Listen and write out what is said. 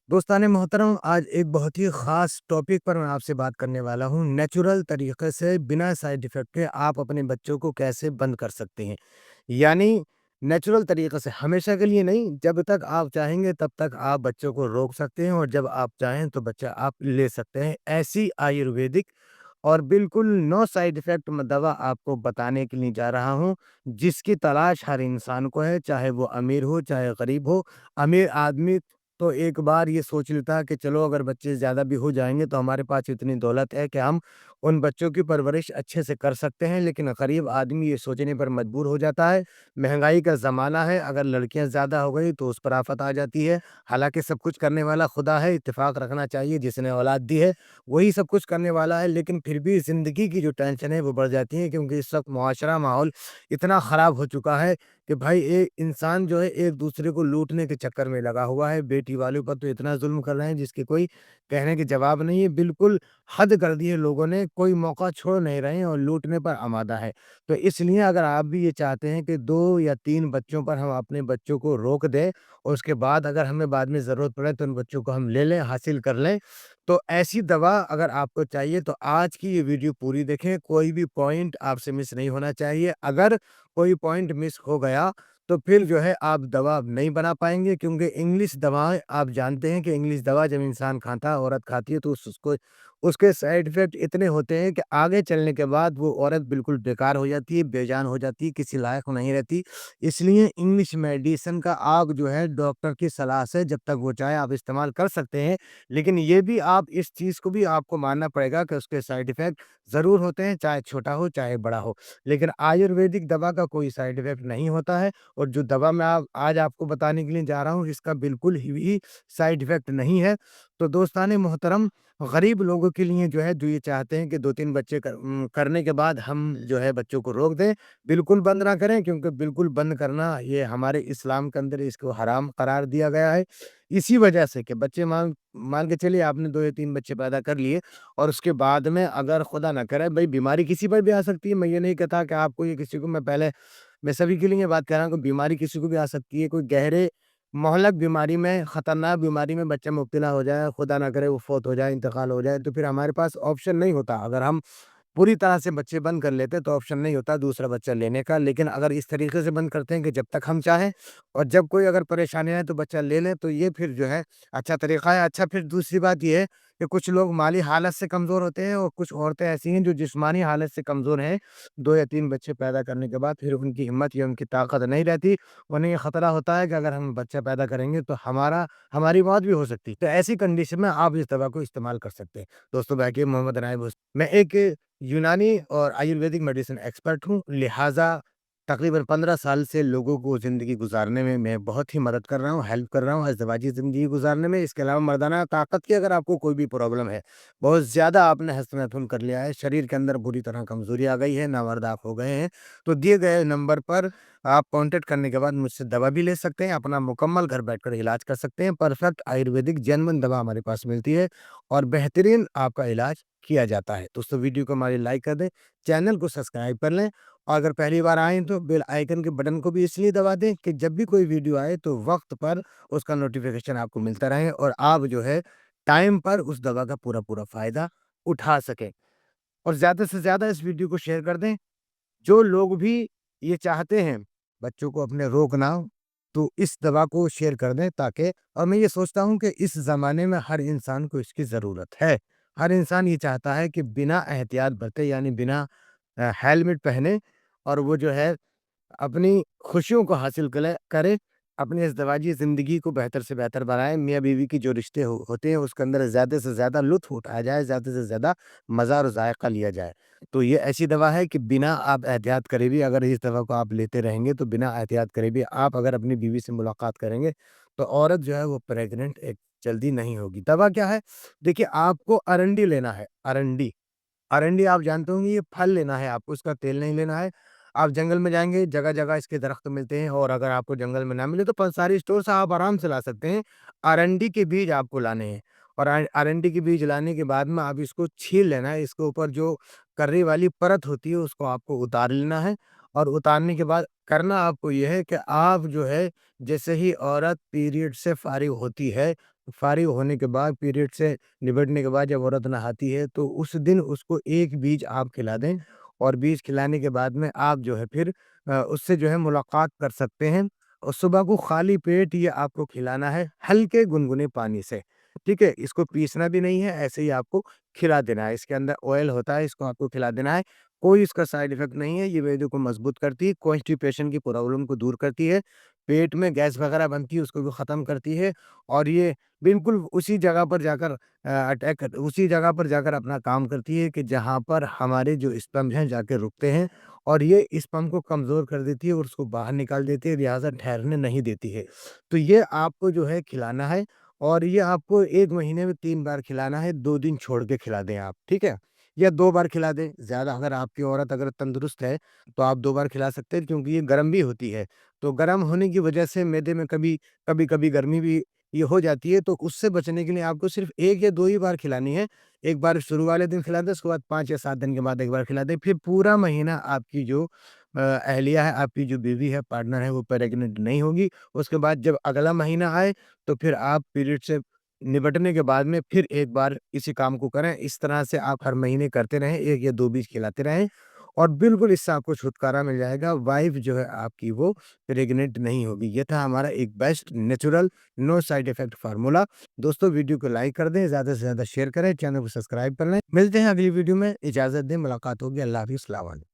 दोस्तान मोहतरम, आज एक बहुत ही ख़ास टॉपिक पर मैं आपसे बात करने वाला हूँ। नेचुरल तरीक़े से बिना साइड इफ़ेक्ट के आप अपने बच्चों को कैसे बंद कर सकते हैं। यानी नेचुरल तरीक़े से, हमेशा के लिए नहीं, जब तक आप चाहेंगे तब तक आप बच्चों को रोक सकते हैं और जब आप चाहें तो बच्चा आप ले सकते हैं। ऐसी आयुर्वेदिक और बिल्कुल नो साइड इफ़ेक्ट दवा आपको बताने के लिए जा रहा हूँ, जिसकी तलाश हर इंसान को है, चाहे वो अमीर हो, चाहे गरीब हो। अमीर आदमी तो एक बार ये सोच लेता है कि चलो अगर बच्चे ज़्यादा भी हो जाएँगे तो हमारे पास इतनी दौलत है कि हम उन बच्चों की परवरिश अच्छे से कर सकते हैं, लेकिन गरीब आदमी ये सोचने पर मजबूर हो जाता है। महँगाई का ज़माना है, अगर लड़कियाँ ज़्यादा हो गई तो उस पर आफ़त आ जाती है। हालाँकि सब कुछ करने वाला खुदा है, इत्तेफ़ाक रखना चाहिए, जिसने औलाद दी है, वही सब कुछ करने वाला है, लेकिन फिर भी ज़िंदगी की जो टेंशन है वो बढ़ जाती है, क्योंकि इस वक़्त मुआशरा माहौल इतना ख़राब हो चुका है कि भाई एक इंसान जो है एक-दूसरे को लूटने के चक्कर में लगा हुआ है। बेटी वालों पर तो इतना ज़ुल्म कर रहे हैं जिसके कोई कहने के जवाब नहीं है। बिल्कुल हद कर दी है लोगों ने, कोई मौका छोड़ नहीं रहे हैं और लूटने पर आमादा है। तो इसलिए अगर आप भी ये चाहते हैं कि 2 या 3 बच्चों पर हम अपने बच्चों को रोक दें और उसके बाद अगर हमें बाद में ज़रूरत पड़े तो उन बच्चों को हम ले लें, हासिल कर लें, तो ऐसी दवा अगर आपको चाहिए तो आज की ये वीडियो पूरी देखें, कोई भी पॉइंट आपसे मिस नहीं होना चाहिए। अगर कोई पॉइंट मिस हो गया तो फिर जो है आप दवा नहीं बना पाएँगे, क्योंकि इंग्लिश दवाएँ आप जानते हैं कि इंग्लिश दवा जब इंसान खाता है, औरत खाती है तो उसको उसके साइड इफ़ेक्ट इतने होते हैं कि आगे चलने के बाद वो औरत बिल्कुल बेकार हो जाती है, बेजान हो जाती है, किसी लायक नहीं रहती। इसलिए इंग्लिश मेडिसिन का आप जो है डॉक्टर की सलाह से जब तक वो चाहे आप इस्तेमाल कर सकते हैं। लेकिन ये भी आप इस चीज़ को भी आपको मानना पड़ेगा कि उसके साइड इफ़ेक्ट ज़रूर होते हैं, चाहे छोटा हो, चाहे बड़ा हो। लेकिन आयुर्वेदिक दवा का कोई साइड इफ़ेक्ट नहीं होता है और जो दवा मैं आप आज आपको बताने के लिए जा रहा हूँ, इसका बिल्कुल ही साइड इफ़ेक्ट नहीं है। तो दोस्तान मोहतरम, गरीब लोगों के लिए जो है, जो ये चाहते हैं कि 2-3 बच्चे करने के बाद हम जो है बच्चों को रोक दें, बिल्कुल बंद ना करें, क्योंकि बिल्कुल बंद करना ये हमारे इस्लाम के अंदर इसको हराम करार दिया गया है। इसी वजह से कि बच्चे मान मान के चलिए आपने 2 या 3 बच्चे पैदा कर लिए और उसके बाद में अगर खुदा ना करे भई बीमारी किसी पर भी आ सकती है। मैं ये नहीं कहता कि आपको ये किसी को मैं सभी के लिए बात कर रहा हूँ कि बीमारी किसी को भी आ सकती है। कोई गहरे मुहल्लक बीमारी में, खतरनाक बीमारी में बच्चा मुब्तला हो जाए, खुदा ना करे वो फ़ौत हो जाए, इंतकाल हो जाए, तो फिर हमारे पास ऑप्शन नहीं होता। अगर हम पूरी तरह से बच्चे बंद कर लेते तो ऑप्शन नहीं होता दूसरा बच्चा लेने का। लेकिन अगर इस तरीके से बंद करते हैं कि जब तक हम चाहें और जब कोई अगर परेशानी आए तो बच्चा ले लें, तो ये फिर जो है अच्छा तरीका है। अच्छा, फिर दूसरी बात ये है कि कुछ लोग माली हालत से कमज़ोर होते हैं और कुछ औरतें ऐसी हैं जो जिस्मानी हालत से कमज़ोर हैं। 2 या 3 बच्चे पैदा करने के बाद फिर उनकी हिम्मत या उनकी ताकत नहीं रहती। उन्हें ये खतरा होता है कि अगर हम बच्चा पैदा करेंगे तो हमारी मौत भी हो सकती है। तो ऐसी कंडीशन में आप इस दवा को इस्तेमाल कर सकते हैं। दोस्तों, मैं मोहम्मद अनायब मैं एक यूनानी और आयुर्वेदिक मेडिसिन एक्सपर्ट हूँ, लिहाज़ा तकरीबन 15 साल से लोगों को ज़िंदगी गुज़ारने में मैं बहुत ही मदद कर रहा हूँ, हेल्प कर रहा हूँ अज़दवाजी ज़िंदगी गुज़ारने में। इसके अलावा मर्दाना ताकत की अगर आपको कोई भी प्रॉब्लम है, बहुत ज़्यादा आपने हस्त-मैथुन कर लिया है, शरीर के अंदर बुरी तरह कमज़ोरी आ गई है, नामर्द आप हो गए हैं, तो दिए गए नंबर पर आप कॉन्टैक्ट करने के बाद मुझसे दवा भी ले सकते हैं, अपना मुकम्मल घर बैठकर इलाज कर सकते हैं। परफेक्ट आयुर्वेदिक जेन्युइन दवा हमारे पास मिलती है और बेहतरीन आपका इलाज किया जाता है। दोस्तों, वीडियो को हमारी लाइक कर दें, चैनल को सब्सक्राइब कर लें और अगर पहली बार आएँ तो बेल आइकन के बटन को भी इसलिए दबा दें कि जब भी कोई वीडियो आए तो वक़्त पर उसका नोटिफ़िकेशन आपको मिलता रहे और आप जो है टाइम पर उस दवा का पूरा-पूरा फ़ायदा उठा सकें। और ज़्यादा से ज़्यादा इस वीडियो को शेयर कर दें। जो लोग भी ये चाहते हैं बच्चों को अपने रोकना, तो इस दवा को शेयर कर दें, ताकि और मैं ये सोचता हूँ कि इस ज़माने में हर इंसान को इसकी ज़रूरत है। हर इंसान ये चाहता है कि बिना एहतियात बरते, यानी बिना हेलमेट पहने और वो जो है अपनी खुशियों को हासिल करे, अपनी इज़दिवाजी ज़िंदगी को बेहतर से बेहतर बनाएँ। मियाँ-बीवी की जो रिश्ते होते हैं उसके अंदर ज़्यादा से ज़्यादा लुत्फ़ उठाया जाए, ज़्यादा से ज़्यादा मज़ा और ज़ायक़ा लिया जाए। तो ये ऐसी दवा है कि बिना आप एहतियात करे भी अगर इस दवा को आप लेते रहेंगे, तो बिना एहतियात करे भी आप अगर अपनी बीवी से मुलाकात करेंगे, तो औरत जो है वो प्रेग्नेंट एक जल्दी नहीं होगी। दवा क्या है? देखिए, आपको अरंडी लेना है, अरंडी। अरंडी आप जानते होंगे, ये फल लेना है आपको, इसका तेल नहीं लेना है। आप जंगल में जाएँगे, जगह-जगह इसके दरख्त मिलते हैं और अगर आपको जंगल में ना मिले तो पंसारी स्टोर से आप आराम से ला सकते हैं। अरंडी के बीज आपको लाने हैं और अरंडी के बीज लाने के बाद में आप इसको छील लेना है। इसके ऊपर जो कर्री वाली परत होती है उसको आपको उतार लेना है और उतारने के बाद करना आपको ये है कि आप जो है, जैसे ही औरत पीरियड से फ़ारिग होती है, फ़ारिग होने के बाद, पीरियड से निपटने के बाद जब औरत नहाती है, तो उस दिन उसको 1 बीज आप खिला दें और बीज खिलाने के बाद में आप जो है फिर उससे जो है मुलाकात कर सकते हैं और सुबह को खाली पेट ये आपको खिलाना है हल्के गुनगुने पानी से, ठीक है? इसको पीसना भी नहीं है, ऐसे ही आपको खिला देना है। इसके अंदर ऑयल होता है, इसको आपको खिला देना है। कोई इसका साइड इफ़ेक्ट नहीं है, ये वेदों को मजबूत करती है, कॉन्स्टिपेशन की प्रॉब्लम को दूर करती है, पेट में गैस वगैरह बनती है उसको भी ख़त्म करती है और ये बिल्कुल उसी जगह पर जाकर उसी जगह पर जाकर अपना काम करती है कि जहाँ पर हमारे जो स्तंभ हैं जाके रुकते हैं और ये स्तंभ को कमज़ोर कर देती है और उसको बाहर निकाल देती है, लिहाज़ा ठहरने नहीं देती है। तो ये आपको जो है खिलाना है और ये आपको 1 महीने में 3 बार खिलाना है, 2 दिन छोड़ के खिला दें आप, ठीक है? या 2 बार खिला दें, ज़्यादा अगर आपकी औरत अगर तंदुरुस्त है, तो आप 2 बार खिला सकते हैं क्योंकि ये गरम भी होती है। तो गरम होने की वजह से मैदे में कभी-कभी गर्मी भी ये हो जाती है, तो उससे बचने के लिए आपको सिर्फ़ 1 या 2 ही बार खिलानी है। एक बार शुरू वाले दिन खिला दें, उसके बाद 5 या 7 दिन के बाद 1 बार खिला दें, फिर पूरा महीना आपकी जो अहलिया है, आपकी जो बीवी है, पार्टनर है, वो प्रेग्नेंट नहीं होगी। उसके बाद जब अगला महीना आए, तो फिर आप पीरियड से निपटने के बाद में फिर एक बार इसी काम को करें। इस तरह से आप हर महीने करते रहें, 1 या 2 बीज खिलाते रहें और बिल्कुल इससे आपको छुटकारा मिल जाएगा। वाइफ़ जो है आपकी वो प्रेग्नेंट नहीं होगी। ये था हमारा एक best natural no side effect formula. दोस्तों वीडियो को लाइक कर दें, ज़्यादा से ज़्यादा शेयर करें, चैनल को सब्सक्राइब कर लें। मिलते हैं अगली वीडियो में, इजाज़त दें, मुलाकात होगी। अल्लाह हाफ़िज़, अस्सलाम वालेकुम।